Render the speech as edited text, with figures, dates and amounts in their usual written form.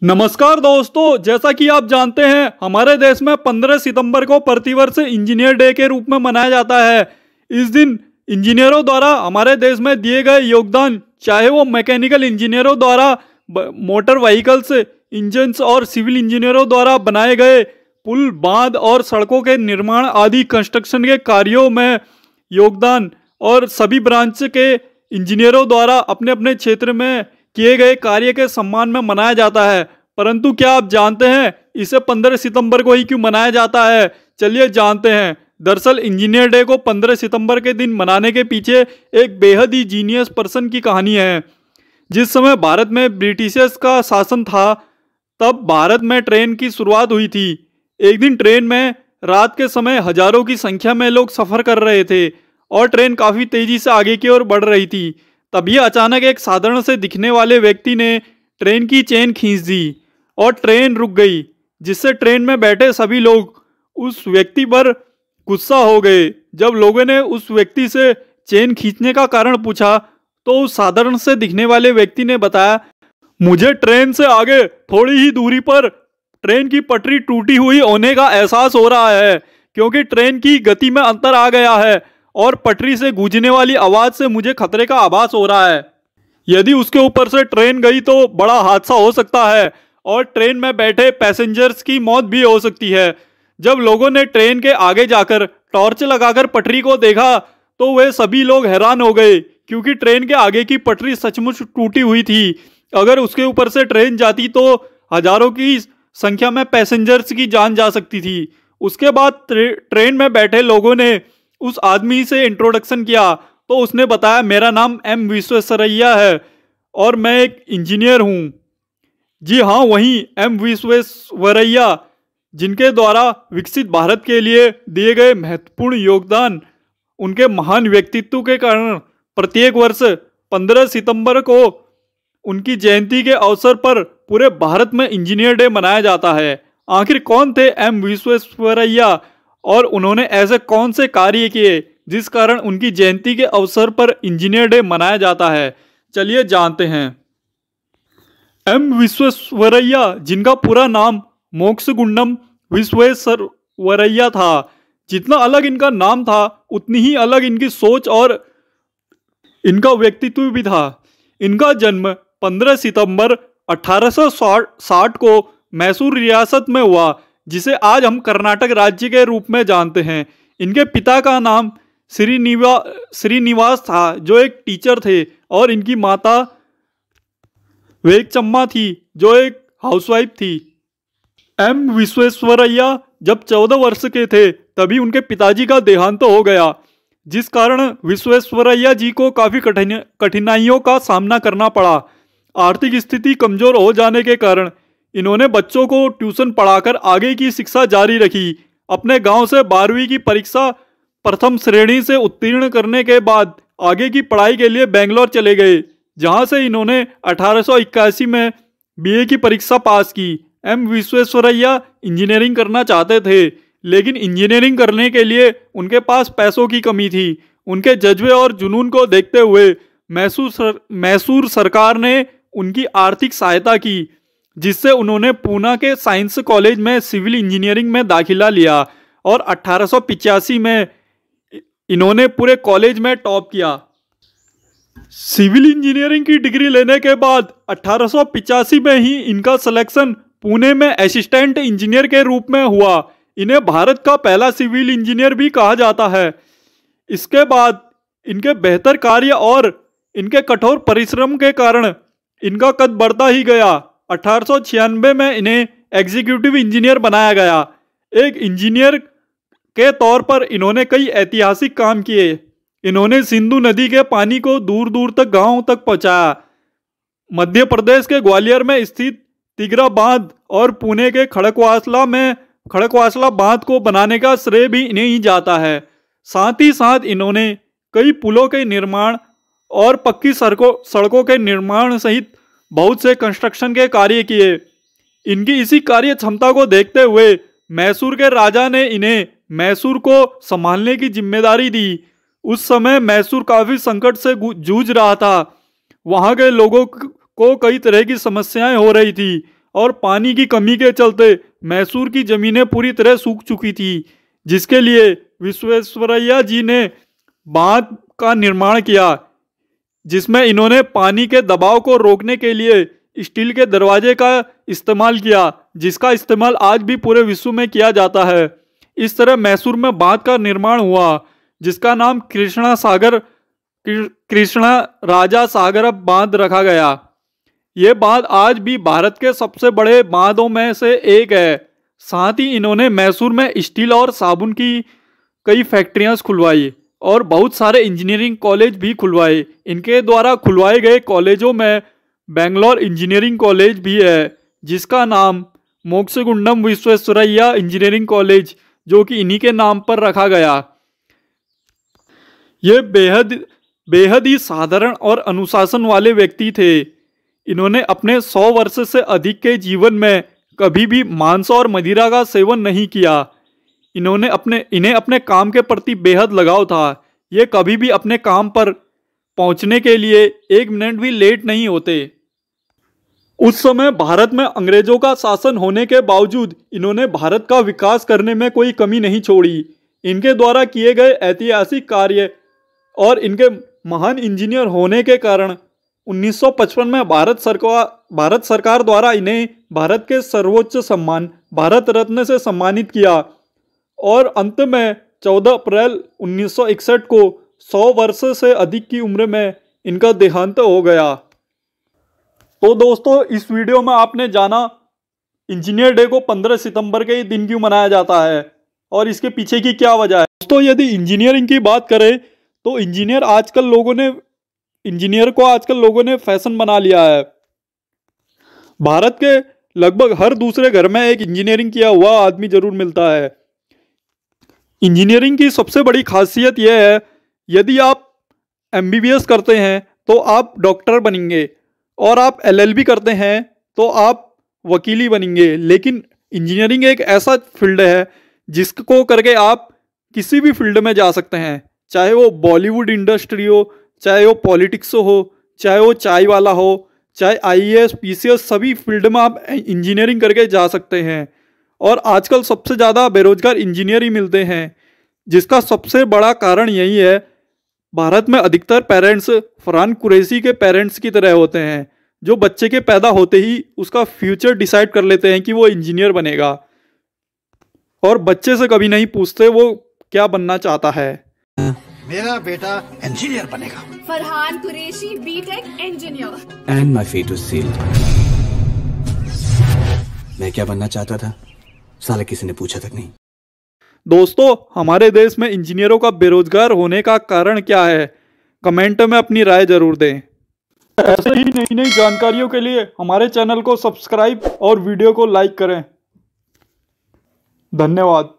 नमस्कार दोस्तों, जैसा कि आप जानते हैं हमारे देश में 15 सितंबर को प्रतिवर्ष इंजीनियर डे के रूप में मनाया जाता है। इस दिन इंजीनियरों द्वारा हमारे देश में दिए गए योगदान, चाहे वो मैकेनिकल इंजीनियरों द्वारा मोटर व्हीकल्स इंजन्स और सिविल इंजीनियरों द्वारा बनाए गए पुल, बांध और सड़कों के निर्माण आदि कंस्ट्रक्शन के कार्यों में योगदान और सभी ब्रांच के इंजीनियरों द्वारा अपने अपने क्षेत्र में किए गए कार्य के सम्मान में मनाया जाता है। परंतु क्या आप जानते हैं इसे 15 सितंबर को ही क्यों मनाया जाता है? चलिए जानते हैं। दरअसल इंजीनियर डे को 15 सितंबर के दिन मनाने के पीछे एक बेहद ही जीनियस पर्सन की कहानी है। जिस समय भारत में ब्रिटिशर्स का शासन था, तब भारत में ट्रेन की शुरुआत हुई थी। एक दिन ट्रेन में रात के समय हजारों की संख्या में लोग सफ़र कर रहे थे और ट्रेन काफ़ी तेज़ी से आगे की ओर बढ़ रही थी। तभी अचानक एक साधारण से दिखने वाले व्यक्ति ने ट्रेन की चेन खींच दी और ट्रेन रुक गई, जिससे ट्रेन में बैठे सभी लोग उस व्यक्ति पर गुस्सा हो गए। जब लोगों ने उस व्यक्ति से चेन खींचने का कारण पूछा तो उस साधारण से दिखने वाले व्यक्ति ने बताया, मुझे ट्रेन से आगे थोड़ी ही दूरी पर ट्रेन की पटरी टूटी हुई होने का एहसास हो रहा है, क्योंकि ट्रेन की गति में अंतर आ गया है और पटरी से गूंजने वाली आवाज से मुझे खतरे का आभास हो रहा है। यदि उसके ऊपर से ट्रेन गई तो बड़ा हादसा हो सकता है और ट्रेन में बैठे पैसेंजर्स की मौत भी हो सकती है। जब लोगों ने ट्रेन के आगे जाकर टॉर्च लगाकर पटरी को देखा तो वे सभी लोग हैरान हो गए, क्योंकि ट्रेन के आगे की पटरी सचमुच टूटी हुई थी। अगर उसके ऊपर से ट्रेन जाती तो हजारों की संख्या में पैसेंजर्स की जान जा सकती थी। उसके बाद ट्रेन में बैठे लोगों ने उस आदमी से इंट्रोडक्शन किया तो उसने बताया, मेरा नाम एम विश्वेश्वरैया है और मैं एक इंजीनियर हूँ। जी हाँ, वहीं एम विश्वेश्वरैया, जिनके द्वारा विकसित भारत के लिए दिए गए महत्वपूर्ण योगदान, उनके महान व्यक्तित्व के कारण प्रत्येक वर्ष 15 सितंबर को उनकी जयंती के अवसर पर पूरे भारत में इंजीनियर डे मनाया जाता है। आखिर कौन थे एम विश्वेश्वरैया और उन्होंने ऐसे कौन से कार्य किए जिस कारण उनकी जयंती के अवसर पर इंजीनियर डे मनाया जाता है? चलिए जानते हैं। एम विश्वेश्वरैया, जिनका पूरा नाम मोक्षगुंडम विश्वेश्वरैया था, जितना अलग इनका नाम था उतनी ही अलग इनकी सोच और इनका व्यक्तित्व भी था। इनका जन्म 15 सितंबर 1860 को मैसूर रियासत में हुआ, जिसे आज हम कर्नाटक राज्य के रूप में जानते हैं। इनके पिता का नाम श्रीनिवास था, जो एक टीचर थे, और इनकी माता वेंकचम्मा थी, जो एक हाउसवाइफ थी। एम विश्वेश्वरैया जब 14 वर्ष के थे तभी उनके पिताजी का देहांत हो गया, जिस कारण विश्वेश्वरैया जी को काफ़ी कठिनाइयों का सामना करना पड़ा। आर्थिक स्थिति कमज़ोर हो जाने के कारण इन्होंने बच्चों को ट्यूशन पढ़ाकर आगे की शिक्षा जारी रखी। अपने गांव से 12वीं की परीक्षा प्रथम श्रेणी से उत्तीर्ण करने के बाद आगे की पढ़ाई के लिए बेंगलोर चले गए, जहां से इन्होंने 1881 में बीए की परीक्षा पास की। एम विश्वेश्वरैया इंजीनियरिंग करना चाहते थे, लेकिन इंजीनियरिंग करने के लिए उनके पास पैसों की कमी थी। उनके जज्बे और जुनून को देखते हुए मैसूर सरकार ने उनकी आर्थिक सहायता की, जिससे उन्होंने पूना के साइंस कॉलेज में सिविल इंजीनियरिंग में दाखिला लिया और 1885 में इन्होंने पूरे कॉलेज में टॉप किया। सिविल इंजीनियरिंग की डिग्री लेने के बाद 1885 में ही इनका सिलेक्शन पुणे में असिस्टेंट इंजीनियर के रूप में हुआ। इन्हें भारत का पहला सिविल इंजीनियर भी कहा जाता है। इसके बाद इनके बेहतर कार्य और इनके कठोर परिश्रम के कारण इनका कद बढ़ता ही गया। 1896 में इन्हें एग्जीक्यूटिव इंजीनियर बनाया गया। एक इंजीनियर के तौर पर इन्होंने कई ऐतिहासिक काम किए। इन्होंने सिंधु नदी के पानी को दूर दूर तक गांवों तक पहुंचाया। मध्य प्रदेश के ग्वालियर में स्थित तिगरा बांध और पुणे के खड़कवासला बांध को बनाने का श्रेय भी इन्हें ही जाता है। साथ ही साथ इन्होंने कई पुलों के निर्माण और पक्की सड़कों के निर्माण सहित बहुत से कंस्ट्रक्शन के कार्य किए। इनकी इसी कार्य क्षमता को देखते हुए मैसूर के राजा ने इन्हें मैसूर को संभालने की जिम्मेदारी दी। उस समय मैसूर काफ़ी संकट से जूझ रहा था। वहाँ के लोगों को कई तरह की समस्याएं हो रही थी और पानी की कमी के चलते मैसूर की जमीनें पूरी तरह सूख चुकी थी, जिसके लिए विश्वेश्वरैया जी ने बांध का निर्माण किया, जिसमें इन्होंने पानी के दबाव को रोकने के लिए स्टील के दरवाजे का इस्तेमाल किया, जिसका इस्तेमाल आज भी पूरे विश्व में किया जाता है। इस तरह मैसूर में बांध का निर्माण हुआ, जिसका नाम कृष्णा राजा सागर बांध रखा गया। ये बांध आज भी भारत के सबसे बड़े बांधों में से एक है। साथ ही इन्होंने मैसूर में स्टील और साबुन की कई फैक्ट्रियां खुलवाई और बहुत सारे इंजीनियरिंग कॉलेज भी खुलवाए। इनके द्वारा खुलवाए गए कॉलेजों में बेंगलोर इंजीनियरिंग कॉलेज भी है, जिसका नाम मोक्षगुंडम विश्वेश्वरैया इंजीनियरिंग कॉलेज, जो कि इन्हीं के नाम पर रखा गया। ये बेहद ही साधारण और अनुशासन वाले व्यक्ति थे। इन्होंने अपने 100 वर्ष से अधिक के जीवन में कभी भी मांस और मदिरा का सेवन नहीं किया। इन्हें अपने काम के प्रति बेहद लगाव था। ये कभी भी अपने काम पर पहुंचने के लिए 1 मिनट भी लेट नहीं होते। उस समय भारत में अंग्रेजों का शासन होने के बावजूद इन्होंने भारत का विकास करने में कोई कमी नहीं छोड़ी। इनके द्वारा किए गए ऐतिहासिक कार्य और इनके महान इंजीनियर होने के कारण 1955 में भारत सरकार द्वारा इन्हें भारत के सर्वोच्च सम्मान भारत रत्न से सम्मानित किया और अंत में 14 अप्रैल 1961 को 100 वर्ष से अधिक की उम्र में इनका देहांत हो गया। तो दोस्तों, इस वीडियो में आपने जाना इंजीनियर डे को 15 सितंबर के दिन क्यों मनाया जाता है और इसके पीछे की क्या वजह है। दोस्तों, यदि इंजीनियरिंग की बात करें तो इंजीनियर को आजकल लोगों ने फैशन बना लिया है। भारत के लगभग हर दूसरे घर में एक इंजीनियरिंग किया हुआ आदमी जरूर मिलता है। इंजीनियरिंग की सबसे बड़ी खासियत यह है, यदि आप MBBS करते हैं तो आप डॉक्टर बनेंगे और आप LLB करते हैं तो आप वकीली बनेंगे। लेकिन इंजीनियरिंग एक ऐसा फील्ड है जिसको करके आप किसी भी फील्ड में जा सकते हैं, चाहे वो बॉलीवुड इंडस्ट्री हो, चाहे वो पॉलिटिक्स हो, चाहे वो चाय वाला हो, चाहे IAS PCS, सभी फील्ड में आप इंजीनियरिंग करके जा सकते हैं। और आजकल सबसे ज़्यादा बेरोजगार इंजीनियर ही मिलते हैं, जिसका सबसे बड़ा कारण यही है, भारत में अधिकतर पेरेंट्स फरहान कुरैशी के पेरेंट्स की तरह होते हैं, जो बच्चे के पैदा होते ही उसका फ्यूचर डिसाइड कर लेते हैं कि वो इंजीनियर बनेगा और बच्चे से कभी नहीं पूछते वो क्या बनना चाहता है। मेरा बेटा इंजीनियर बनेगा। Farhan Qureshi BTech engineer. And my fate was sealed. मैं क्या बनना चाहता था, साला किसी ने पूछा तक नहीं। दोस्तों, हमारे देश में इंजीनियरों का बेरोजगार होने का कारण क्या है, कमेंट में अपनी राय जरूर दें। ऐसे ही नई नई जानकारियों के लिए हमारे चैनल को सब्सक्राइब और वीडियो को लाइक करें। धन्यवाद।